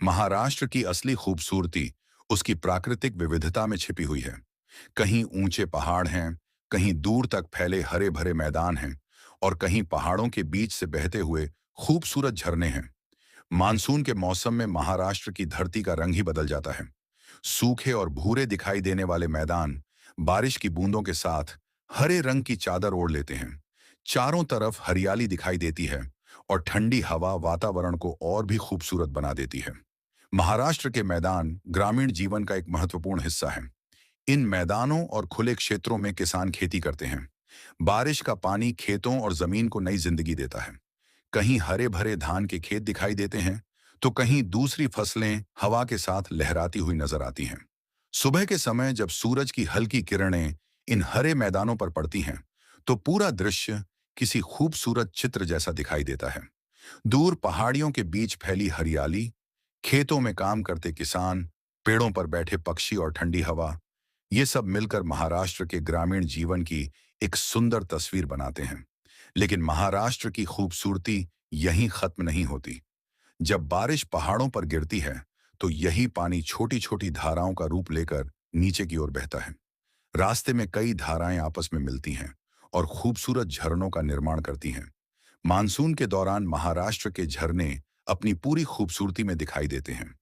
महाराष्ट्र की असली खूबसूरती उसकी प्राकृतिक विविधता में छिपी हुई है। कहीं ऊंचे पहाड़ हैं, कहीं दूर तक फैले हरे भरे मैदान हैं और कहीं पहाड़ों के बीच से बहते हुए खूबसूरत झरने हैं। मानसून के मौसम में महाराष्ट्र की धरती का रंग ही बदल जाता है। सूखे और भूरे दिखाई देने वाले मैदान बारिश की बूंदों के साथ हरे रंग की चादर ओढ़ लेते हैं। चारों तरफ हरियाली दिखाई देती है और ठंडी हवा वातावरण को और भी खूबसूरत बना देती है। महाराष्ट्र के मैदान ग्रामीण जीवन का एक महत्वपूर्ण हिस्सा है। इन मैदानों और खुले क्षेत्रों में किसान खेती करते हैं। बारिश का पानी खेतों और जमीन को नई जिंदगी देता है। कहीं हरे भरे धान के खेत दिखाई देते हैं, तो कहीं दूसरी फसलें हवा के साथ लहराती हुई नजर आती हैं। सुबह के समय जब सूरज की हल्की किरणें इन हरे मैदानों पर पड़ती हैं, तो पूरा दृश्य किसी खूबसूरत चित्र जैसा दिखाई देता है। दूर पहाड़ियों के बीच फैली हरियाली, खेतों में काम करते किसान, पेड़ों पर बैठे पक्षी और ठंडी हवा, ये सब मिलकर महाराष्ट्र के ग्रामीण जीवन की एक सुंदर तस्वीर बनाते हैं। लेकिन महाराष्ट्र की खूबसूरती यहीं खत्म नहीं होती। जब बारिश पहाड़ों पर गिरती है, तो यही पानी छोटी छोटी धाराओं का रूप लेकर नीचे की ओर बहता है। रास्ते में कई धाराएं आपस में मिलती हैं और खूबसूरत झरनों का निर्माण करती हैं। मानसून के दौरान महाराष्ट्र के झरने अपनी पूरी खूबसूरती में दिखाई देते हैं।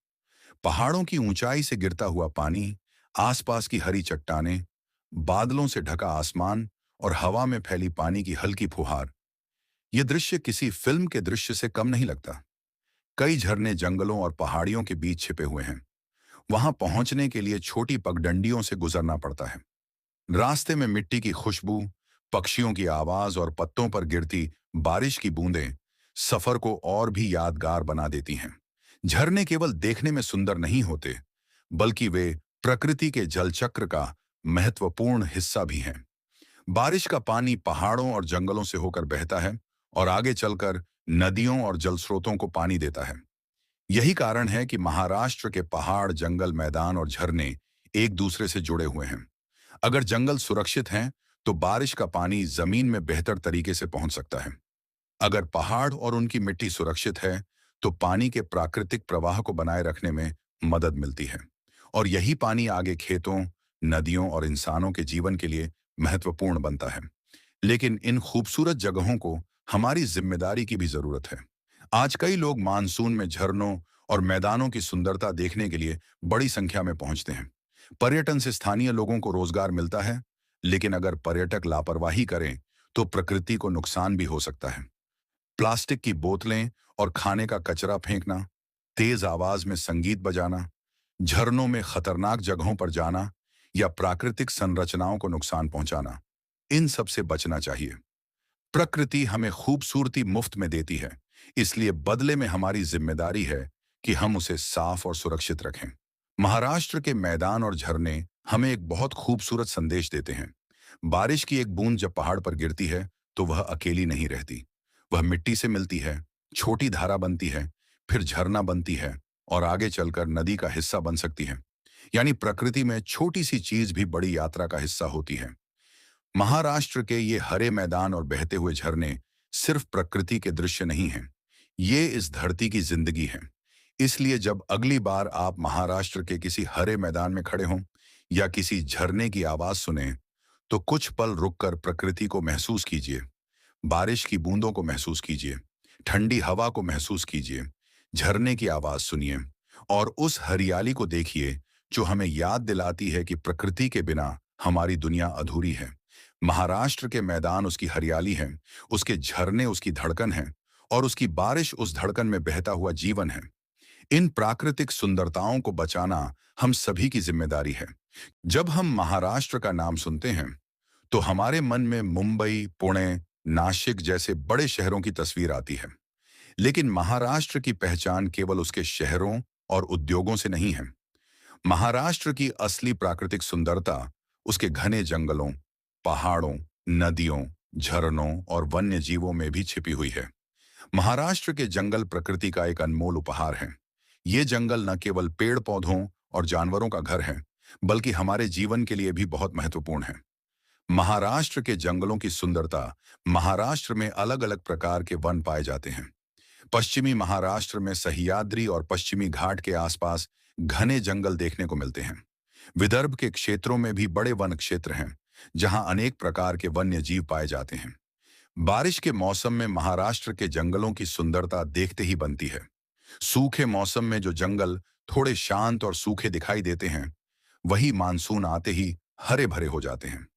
पहाड़ों की ऊंचाई से गिरता हुआ पानी, आसपास की हरी चट्टानें, बादलों से ढका आसमान और हवा में फैली पानी की हल्की फुहार, ये दृश्य किसी फिल्म के दृश्य से कम नहीं लगता। कई झरने जंगलों और पहाड़ियों के बीच छिपे हुए हैं। वहां पहुंचने के लिए छोटी पगडंडियों से गुजरना पड़ता है। रास्ते में मिट्टी की खुशबू, पक्षियों की आवाज और पत्तों पर गिरती बारिश की बूंदें सफर को और भी यादगार बना देती हैं। झरने केवल देखने में सुंदर नहीं होते, बल्कि वे प्रकृति के जलचक्र का महत्वपूर्ण हिस्सा भी हैं। बारिश का पानी पहाड़ों और जंगलों से होकर बहता है और आगे चलकर नदियों और जल स्रोतों को पानी देता है। यही कारण है कि महाराष्ट्र के पहाड़, जंगल, मैदान और झरने एक दूसरे से जुड़े हुए हैं। अगर जंगल सुरक्षित हैं, तो बारिश का पानी जमीन में बेहतर तरीके से पहुंच सकता है। अगर पहाड़ और उनकी मिट्टी सुरक्षित है, तो पानी के प्राकृतिक प्रवाह को बनाए रखने में मदद मिलती है। और यही पानी आगे खेतों, नदियों और इंसानों के जीवन के लिए महत्वपूर्ण बनता है। लेकिन इन खूबसूरत जगहों को हमारी जिम्मेदारी की भी जरूरत है। आज कई लोग मानसून में झरनों और मैदानों की सुंदरता देखने के लिए बड़ी संख्या में पहुंचते हैं। पर्यटन से स्थानीय लोगों को रोजगार मिलता है, लेकिन अगर पर्यटक लापरवाही करें, तो प्रकृति को नुकसान भी हो सकता है। प्लास्टिक की बोतलें और खाने का कचरा फेंकना, तेज आवाज में संगीत बजाना, झरनों में खतरनाक जगहों पर जाना या प्राकृतिक संरचनाओं को नुकसान पहुंचाना, इन सब से बचना चाहिए। प्रकृति हमें खूबसूरती मुफ्त में देती है, इसलिए बदले में हमारी जिम्मेदारी है कि हम उसे साफ और सुरक्षित रखें। महाराष्ट्र के मैदान और झरने हमें एक बहुत खूबसूरत संदेश देते हैं। बारिश की एक बूंद जब पहाड़ पर गिरती है, तो वह अकेली नहीं रहती। वह मिट्टी से मिलती है, छोटी धारा बनती है, फिर झरना बनती है और आगे चलकर नदी का हिस्सा बन सकती है। यानी प्रकृति में छोटी सी चीज भी बड़ी यात्रा का हिस्सा होती है। महाराष्ट्र के ये हरे मैदान और बहते हुए झरने सिर्फ प्रकृति के दृश्य नहीं हैं, ये इस धरती की जिंदगी है। इसलिए जब अगली बार आप महाराष्ट्र के किसी हरे मैदान में खड़े हों या किसी झरने की आवाज सुने, तो कुछ पल रुककर प्रकृति को महसूस कीजिए। बारिश की बूंदों को महसूस कीजिए, ठंडी हवा को महसूस कीजिए, झरने की आवाज सुनिए और उस हरियाली को देखिए जो हमें याद दिलाती है कि प्रकृति के बिना हमारी दुनिया अधूरी है। महाराष्ट्र के मैदान उसकी हरियाली है, उसके झरने उसकी धड़कन है और उसकी बारिश उस धड़कन में बहता हुआ जीवन है। इन प्राकृतिक सुंदरताओं को बचाना हम सभी की जिम्मेदारी है। जब हम महाराष्ट्र का नाम सुनते हैं, तो हमारे मन में मुंबई, पुणे, नासिक जैसे बड़े शहरों की तस्वीर आती है। लेकिन महाराष्ट्र की पहचान केवल उसके शहरों और उद्योगों से नहीं है। महाराष्ट्र की असली प्राकृतिक सुंदरता उसके घने जंगलों, पहाड़ों, नदियों, झरनों और वन्य जीवों में भी छिपी हुई है। महाराष्ट्र के जंगल प्रकृति का एक अनमोल उपहार हैं। ये जंगल न केवल पेड़ पौधों और जानवरों का घर है, बल्कि हमारे जीवन के लिए भी बहुत महत्वपूर्ण है। महाराष्ट्र के जंगलों की सुंदरता, महाराष्ट्र में अलग अलग प्रकार के वन पाए जाते हैं। पश्चिमी महाराष्ट्र में सह्याद्री और पश्चिमी घाट के आसपास घने जंगल देखने को मिलते हैं। विदर्भ के क्षेत्रों में भी बड़े वन क्षेत्र हैं, जहां अनेक प्रकार के वन्य जीव पाए जाते हैं। बारिश के मौसम में महाराष्ट्र के जंगलों की सुंदरता देखते ही बनती है। सूखे मौसम में जो जंगल थोड़े शांत और सूखे दिखाई देते हैं, वही मानसून आते ही हरे भरे हो जाते हैं।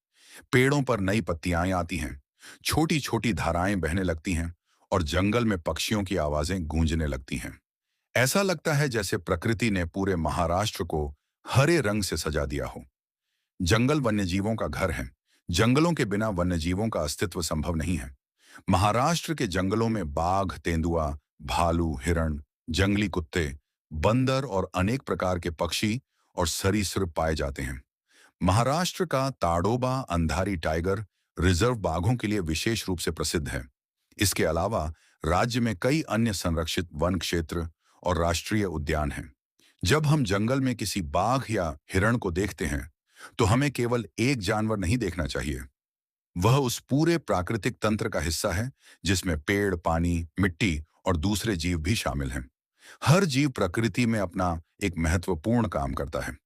पेड़ों पर नई पत्तियां आती हैं, छोटी छोटी धाराएं बहने लगती हैं और जंगल में पक्षियों की आवाजें गूंजने लगती हैं। ऐसा लगता है जैसे प्रकृति ने पूरे महाराष्ट्र को हरे रंग से सजा दिया हो। जंगल वन्यजीवों का घर है। जंगलों के बिना वन्यजीवों का अस्तित्व संभव नहीं है। महाराष्ट्र के जंगलों में बाघ, तेंदुआ, भालू, हिरण, जंगली कुत्ते, बंदर और अनेक प्रकार के पक्षी और सरीसृप पाए जाते हैं। महाराष्ट्र का ताडोबा अंधारी टाइगर रिजर्व बाघों के लिए विशेष रूप से प्रसिद्ध है। इसके अलावा राज्य में कई अन्य संरक्षित वन क्षेत्र और राष्ट्रीय उद्यान हैं। जब हम जंगल में किसी बाघ या हिरण को देखते हैं, तो हमें केवल एक जानवर नहीं देखना चाहिए। वह उस पूरे प्राकृतिक तंत्र का हिस्सा है, जिसमें पेड़, पानी, मिट्टी और दूसरे जीव भी शामिल हैं। हर जीव प्रकृति में अपना एक महत्वपूर्ण काम करता है।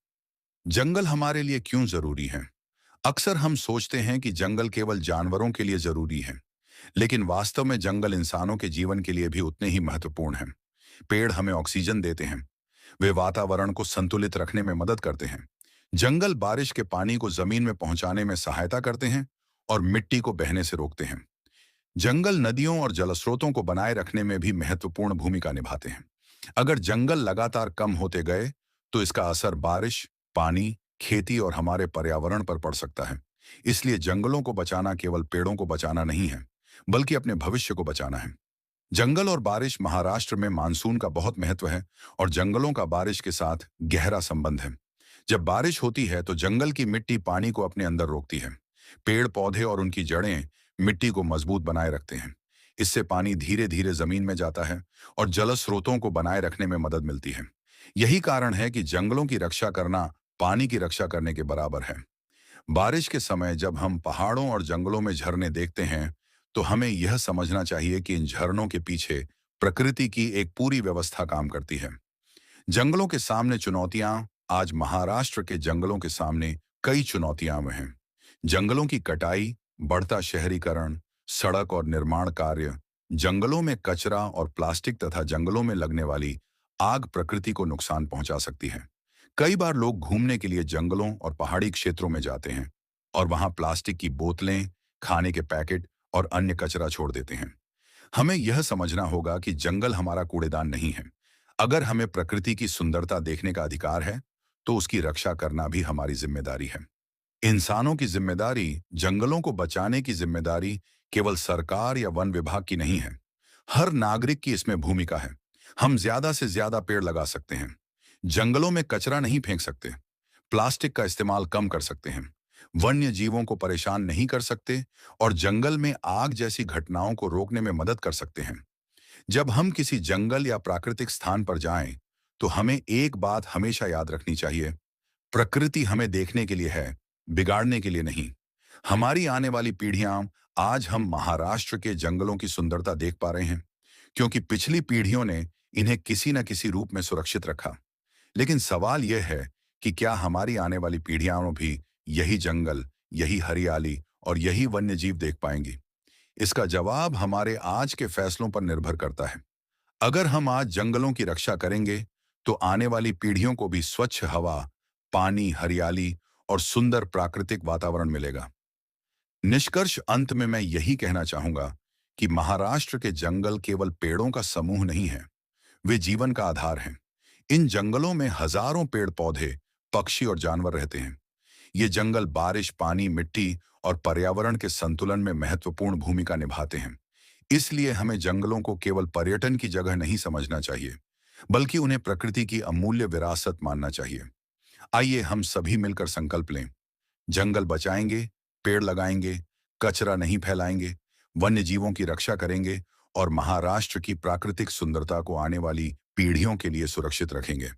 जंगल हमारे लिए क्यों जरूरी है? अक्सर हम सोचते हैं कि जंगल केवल जानवरों के लिए जरूरी है, लेकिन वास्तव में जंगल इंसानों के जीवन के लिए भी उतने ही महत्वपूर्ण हैं। पेड़ हमें ऑक्सीजन देते हैं। वे वातावरण को संतुलित रखने में मदद करते हैं। जंगल बारिश के पानी को जमीन में पहुंचाने में सहायता करते हैं और मिट्टी को बहने से रोकते हैं। जंगल नदियों और जलस्रोतों को बनाए रखने में भी महत्वपूर्ण भूमिका निभाते हैं। अगर जंगल लगातार कम होते गए, तो इसका असर बारिश, पानी, खेती और हमारे पर्यावरण पर पड़ सकता है। इसलिए जंगलों को बचाना केवल पेड़ों को बचाना नहीं है, बल्कि अपने भविष्य को बचाना है। जंगल और बारिश महाराष्ट्र में मानसून का बहुत महत्व है और जंगलों का बारिश के साथ गहरा संबंध है। जब बारिश होती है तो जंगल की मिट्टी पानी को अपने अंदर रोकती है। पेड़ पौधे और उनकी जड़ें मिट्टी को मजबूत बनाए रखते हैं। इससे पानी धीरे धीरे जमीन में जाता है और जल स्रोतों को बनाए रखने में मदद मिलती है। यही कारण है कि जंगलों की रक्षा करना पानी की रक्षा करने के बराबर है। बारिश के समय जब हम पहाड़ों और जंगलों में झरने देखते हैं, तो हमें यह समझना चाहिए कि इन झरनों के पीछे प्रकृति की एक पूरी व्यवस्था काम करती है। जंगलों के सामने चुनौतियां, आज महाराष्ट्र के जंगलों के सामने कई चुनौतियां हैं। जंगलों की कटाई, बढ़ता शहरीकरण, सड़क और निर्माण कार्य, जंगलों में कचरा और प्लास्टिक तथा जंगलों में लगने वाली आग प्रकृति को नुकसान पहुंचा सकती है। कई बार लोग घूमने के लिए जंगलों और पहाड़ी क्षेत्रों में जाते हैं और वहां प्लास्टिक की बोतलें, खाने के पैकेट और अन्य कचरा छोड़ देते हैं। हमें यह समझना होगा कि जंगल हमारा कूड़ेदान नहीं है। अगर हमें प्रकृति की सुंदरता देखने का अधिकार है, तो उसकी रक्षा करना भी हमारी जिम्मेदारी है। इंसानों की जिम्मेदारी, जंगलों को बचाने की जिम्मेदारी केवल सरकार या वन विभाग की नहीं है। हर नागरिक की इसमें भूमिका है। हम ज्यादा से ज्यादा पेड़ लगा सकते हैं, जंगलों में कचरा नहीं फेंक सकते, प्लास्टिक का इस्तेमाल कम कर सकते हैं, वन्य जीवों को परेशान नहीं कर सकते और जंगल में आग जैसी घटनाओं को रोकने में मदद कर सकते हैं। जब हम किसी जंगल या प्राकृतिक स्थान पर जाएं, तो हमें एक बात हमेशा याद रखनी चाहिए: प्रकृति हमें देखने के लिए है, बिगाड़ने के लिए नहीं। हमारी आने वाली पीढ़ियां, आज हम महाराष्ट्र के जंगलों की सुंदरता देख पा रहे हैं, क्योंकि पिछली पीढ़ियों ने इन्हें किसी न किसी रूप में सुरक्षित रखा। लेकिन सवाल यह है कि क्या हमारी आने वाली पीढ़ियां भी यही जंगल, यही हरियाली और यही वन्य जीव देख पाएंगी? इसका जवाब हमारे आज के फैसलों पर निर्भर करता है। अगर हम आज जंगलों की रक्षा करेंगे, तो आने वाली पीढ़ियों को भी स्वच्छ हवा, पानी, हरियाली और सुंदर प्राकृतिक वातावरण मिलेगा। निष्कर्ष अंत में मैं यही कहना चाहूंगा कि महाराष्ट्र के जंगल केवल पेड़ों का समूह नहीं है, वे जीवन का आधार हैं। इन जंगलों में हजारों पेड़ पौधे, पक्षी और जानवर रहते हैं। ये जंगल बारिश, पानी, मिट्टी और पर्यावरण के संतुलन में महत्वपूर्ण भूमिका निभाते हैं। इसलिए हमें जंगलों को केवल पर्यटन की जगह नहीं समझना चाहिए, बल्कि उन्हें प्रकृति की अमूल्य विरासत मानना चाहिए। आइए हम सभी मिलकर संकल्प लें, जंगल बचाएंगे, पेड़ लगाएंगे, कचरा नहीं फैलाएंगे, वन्य जीवों की रक्षा करेंगे और महाराष्ट्र की प्राकृतिक सुंदरता को आने वाली पीढ़ियों के लिए सुरक्षित रखेंगे।